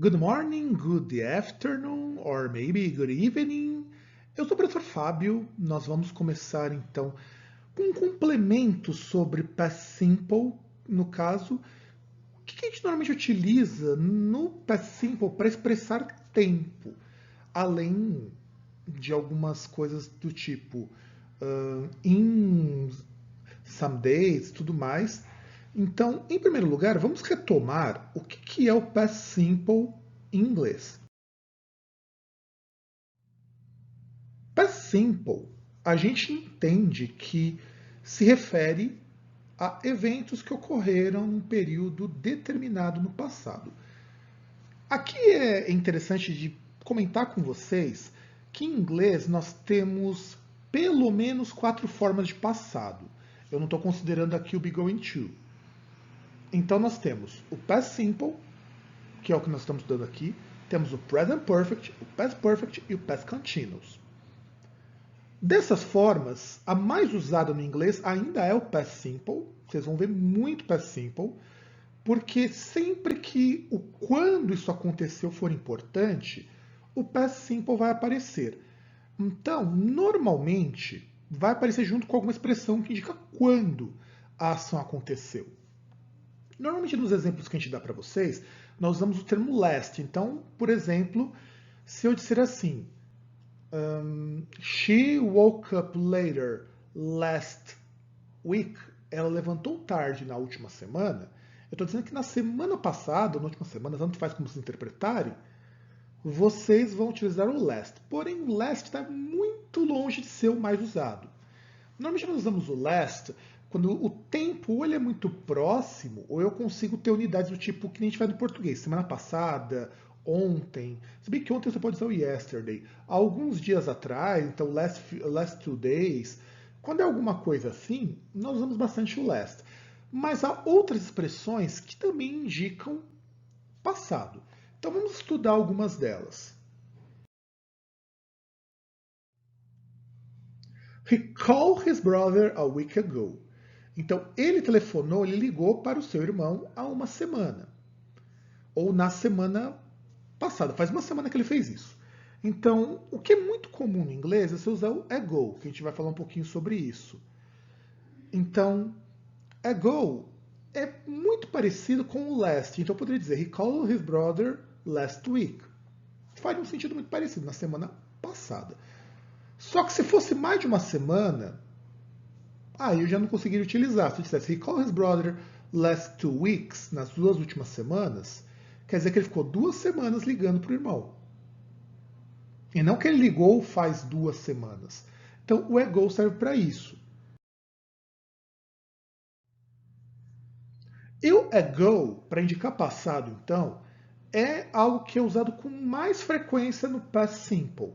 Good morning, good afternoon, or maybe good evening. Eu sou o professor Fábio. Nós vamos começar então com um complemento sobre past simple. No caso, o que a gente normalmente utiliza no past simple para expressar tempo, além de algumas coisas do tipo in some days, tudo mais. Então, em primeiro lugar, vamos retomar o que é o past simple em inglês. Past simple, a gente entende que se refere a eventos que ocorreram num período determinado no passado. Aqui é interessante de comentar com vocês que em inglês nós temos pelo menos 4 formas de passado. Eu não estou considerando aqui o be going to. Então nós temos o past simple, que é o que nós estamos estudando aqui, temos o present perfect, o past perfect e o past continuous. Dessas formas, a mais usada no inglês ainda é o past simple. Vocês vão ver muito past simple, porque sempre que o quando isso aconteceu for importante, o past simple vai aparecer. Então, normalmente, vai aparecer junto com alguma expressão que indica quando a ação aconteceu. Normalmente, nos exemplos que a gente dá para vocês, nós usamos o termo last. Então, por exemplo, se eu disser assim, she woke up later last week, ela levantou tarde na última semana, eu estou dizendo que na semana passada, na última semana, tanto faz como se interpretarem, vocês vão utilizar o last. Porém, o last está muito longe de ser o mais usado. Normalmente nós usamos o last quando o tempo ou ele é muito próximo, ou eu consigo ter unidades do tipo que nem a gente faz no português. Semana passada, ontem. Se bem que ontem você pode usar o yesterday. Alguns dias atrás, então last 2 days. Quando é alguma coisa assim, nós usamos bastante o last. Mas há outras expressões que também indicam passado. Então vamos estudar algumas delas. He called his brother a week ago. Então, ele telefonou, ele ligou para o seu irmão há uma semana. Ou na semana passada. Faz uma semana que ele fez isso. Então, o que é muito comum no inglês é você usar o ago, que a gente vai falar um pouquinho sobre isso. Então, ago é muito parecido com o last. Então, eu poderia dizer, he called his brother last week. Faria um sentido muito parecido, na semana passada. Só que se fosse mais de uma semana, aí eu já não conseguiria utilizar. Se eu dissesse he called his brother last 2 weeks, nas 2 últimas semanas, quer dizer que ele ficou 2 semanas ligando para o irmão. E não que ele ligou faz 2 semanas. Então o ago serve para isso. E o ago, para indicar passado, então, é algo que é usado com mais frequência no past simple.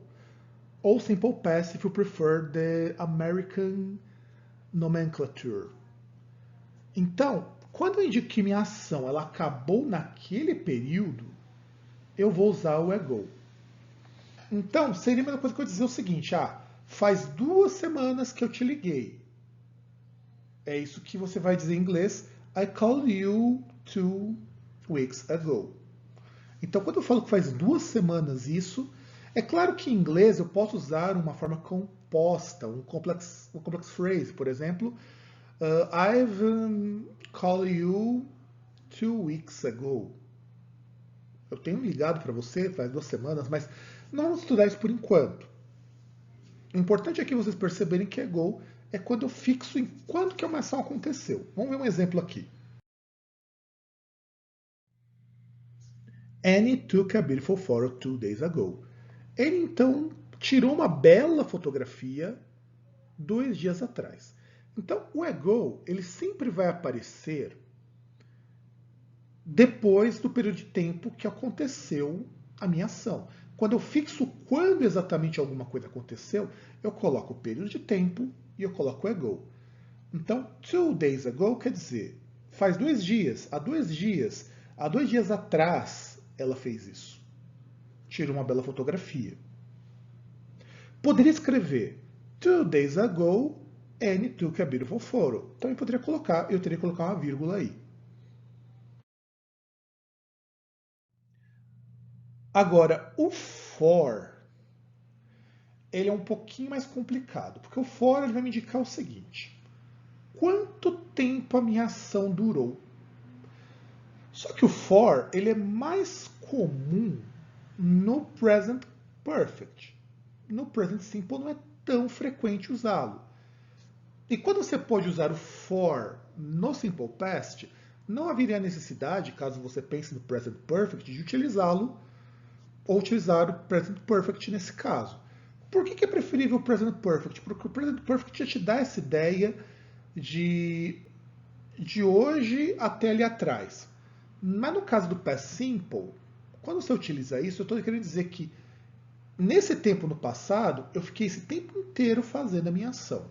Ou simple past, if you prefer the American nomenclature. Então, quando eu indico que minha ação ela acabou naquele período, eu vou usar o ago. Então, seria a mesma coisa que eu dizer o seguinte: faz 2 semanas que eu te liguei. É isso que você vai dizer em inglês. I called you 2 weeks ago. Então, quando eu falo que faz 2 semanas isso, é claro que em inglês eu posso usar uma forma composta, um complex phrase, por exemplo. I've called you 2 weeks ago. Eu tenho ligado para você faz 2 semanas, mas não vamos estudar isso por enquanto. O importante é que vocês perceberem que ago é quando eu fixo em quando que uma ação aconteceu. Vamos ver um exemplo aqui. Annie took a beautiful photo 2 days ago. Ele então tirou uma bela fotografia 2 dias atrás. Então o ago ele sempre vai aparecer depois do período de tempo que aconteceu a minha ação. Quando eu fixo quando exatamente alguma coisa aconteceu, eu coloco o período de tempo e eu coloco o ago. Então, 2 days ago quer dizer, faz 2 dias, há 2 dias atrás ela fez isso. Tira uma bela fotografia. Poderia escrever 2 days ago, Annie took a beautiful photo. Então eu teria que colocar uma vírgula aí. Agora, o for, ele é um pouquinho mais complicado, porque o for ele vai me indicar o seguinte: quanto tempo a minha ação durou? Só que o for ele é mais comum no present perfect. No present simple não é tão frequente usá-lo. E quando você pode usar o for no simple past, não haveria necessidade, caso você pense no present perfect, de utilizá-lo ou utilizar o present perfect nesse caso. Por que é preferível o present perfect? Porque o present perfect já te dá essa ideia de hoje até ali atrás. Mas no caso do past simple, quando você utiliza isso, eu estou querendo dizer que nesse tempo no passado, eu fiquei esse tempo inteiro fazendo a minha ação.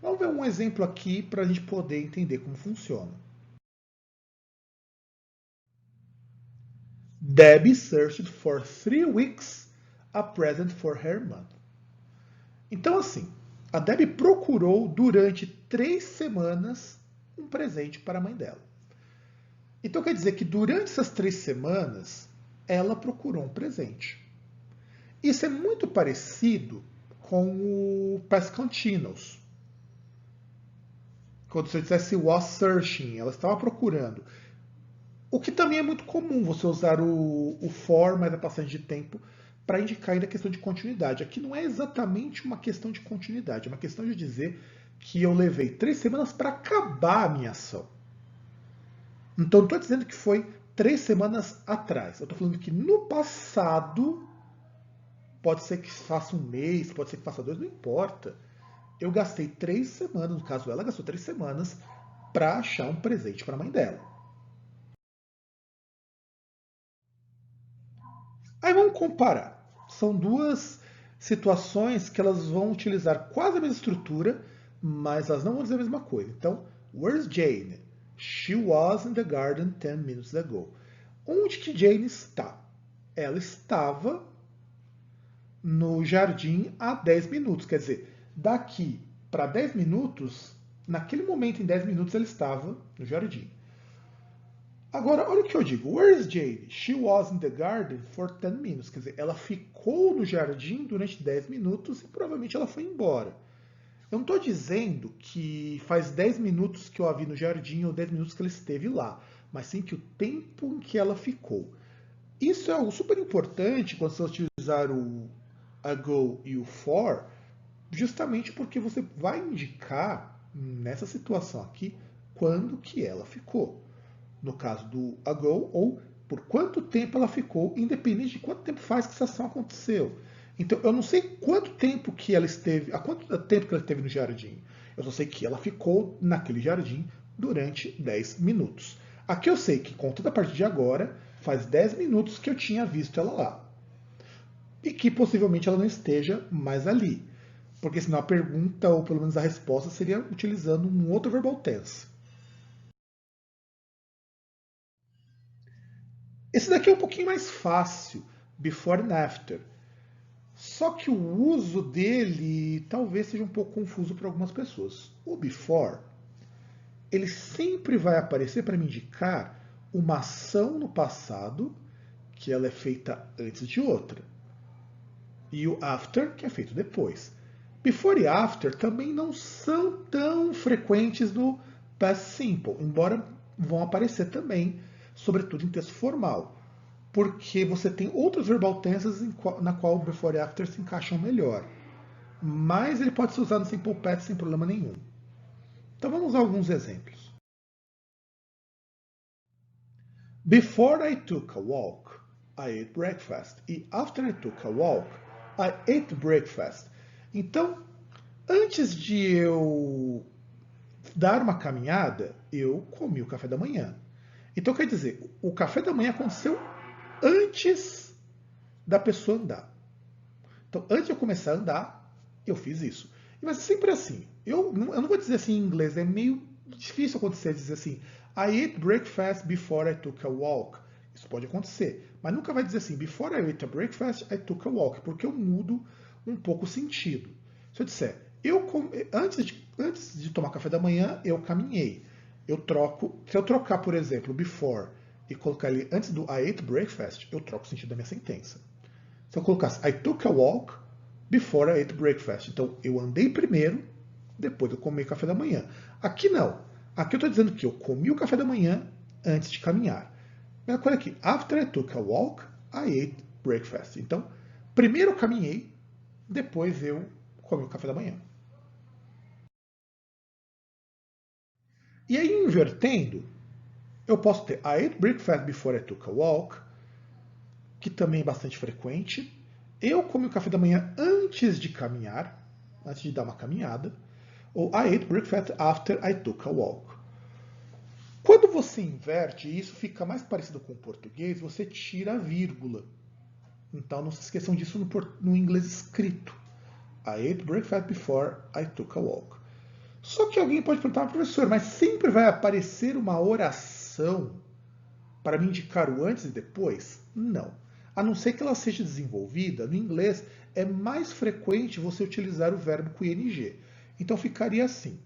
Vamos ver um exemplo aqui para a gente poder entender como funciona. Debbie searched for 3 weeks a present for her month. Então, assim, a Debbie procurou durante 3 semanas um presente para a mãe dela. Então, quer dizer que durante essas 3 semanas, ela procurou um presente. Isso é muito parecido com o past continuous. Quando você dissesse was searching, ela estava procurando. O que também é muito comum você usar o for mais a passagem de tempo para indicar ainda a questão de continuidade. Aqui não é exatamente uma questão de continuidade, é uma questão de dizer que eu levei 3 semanas para acabar a minha ação. Então não estou dizendo que foi 3 semanas atrás. Eu estou falando que no passado, pode ser que faça um mês, pode ser que faça 2, não importa. Eu gastei 3 semanas, no caso ela gastou 3 semanas, para achar um presente para a mãe dela. Aí vamos comparar. São duas situações que elas vão utilizar quase a mesma estrutura, mas elas não vão dizer a mesma coisa. Então, where's Jane? She was in the garden 10 minutes ago. Onde que Jane está? Ela estava no jardim há 10 minutos. Quer dizer, daqui para 10 minutos, naquele momento, em 10 minutos, ela estava no jardim. Agora, olha o que eu digo. Where's Jane? She was in the garden for 10 minutes. Quer dizer, ela ficou no jardim durante 10 minutos e provavelmente ela foi embora. Eu não estou dizendo que faz 10 minutos que eu a vi no jardim ou 10 minutos que ela esteve lá, mas sim que o tempo em que ela ficou. Isso é algo super importante quando você utilizar o ago e o for, justamente porque você vai indicar, nessa situação aqui, quando que ela ficou. No caso do ago, ou por quanto tempo ela ficou, independente de quanto tempo faz que essa ação aconteceu. Então, eu não sei quanto tempo que ela esteve, há quanto tempo que ela esteve no jardim. Eu só sei que ela ficou naquele jardim durante 10 minutos. Aqui eu sei que, contando a partir de agora, faz 10 minutos que eu tinha visto ela lá. E que possivelmente ela não esteja mais ali. Porque senão a pergunta, ou pelo menos a resposta, seria utilizando um outro verbal tense. Esse daqui é um pouquinho mais fácil, before and after. Só que o uso dele talvez seja um pouco confuso para algumas pessoas. O before, ele sempre vai aparecer para me indicar uma ação no passado que ela é feita antes de outra. E o after, que é feito depois. Before e after também não são tão frequentes no past simple, embora vão aparecer também, sobretudo em texto formal. Porque você tem outros verbal tenses na qual o before e after se encaixam melhor. Mas ele pode ser usado no simple past sem problema nenhum. Então vamos a alguns exemplos. Before I took a walk, I ate breakfast. E after I took a walk, I ate breakfast. Então, antes de eu dar uma caminhada, eu comi o café da manhã. Então quer dizer, o café da manhã aconteceu antes da pessoa andar. Então, antes de eu começar a andar, eu fiz isso. Mas é sempre assim. Eu não vou dizer assim em inglês, é meio difícil acontecer dizer assim, I ate breakfast before I took a walk. Isso pode acontecer. Mas nunca vai dizer assim, before I ate a breakfast, I took a walk, porque eu mudo um pouco o sentido. Se eu disser, antes de tomar café da manhã, eu caminhei. Se eu trocar, por exemplo, before e colocar ele antes do I ate breakfast, eu troco o sentido da minha sentença. Se eu colocasse I took a walk before I ate breakfast. Então, eu andei primeiro, depois eu comi café da manhã. Aqui não. Aqui eu estou dizendo que eu comi o café da manhã antes de caminhar. Mesma coisa aqui. After I took a walk, I ate breakfast. Então, primeiro eu caminhei, depois eu comi o café da manhã. E aí, invertendo, eu posso ter I ate breakfast before I took a walk, que também é bastante frequente. Eu comi o café da manhã antes de caminhar, antes de dar uma caminhada. Ou I ate breakfast after I took a walk. Quando você inverte, e isso fica mais parecido com o português, você tira a vírgula. Então não se esqueçam disso no inglês escrito. I ate breakfast before I took a walk. Só que alguém pode perguntar, professor, mas sempre vai aparecer uma oração para me indicar o antes e depois? Não. A não ser que ela seja desenvolvida, no inglês é mais frequente você utilizar o verbo com ing. Então ficaria assim.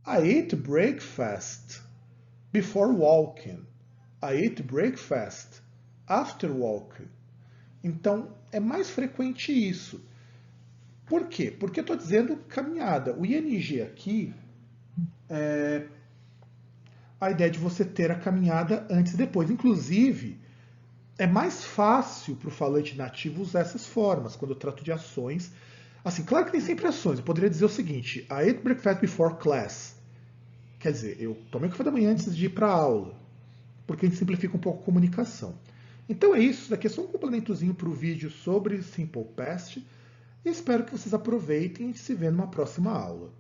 I ate breakfast before walking. I ate breakfast after walking. Então é mais frequente isso. Por quê? Porque eu estou dizendo caminhada. O ing aqui é a ideia de você ter a caminhada antes e depois. Inclusive, é mais fácil para o falante nativo usar essas formas, quando eu trato de ações. Assim, claro que tem sempre ações. Eu poderia dizer o seguinte, I ate breakfast before class. Quer dizer, eu tomei café da manhã antes de ir para a aula, porque a gente simplifica um pouco a comunicação. Então é isso, daqui é só um complementozinho para o vídeo sobre Simple Past, e espero que vocês aproveitem e se vê numa próxima aula.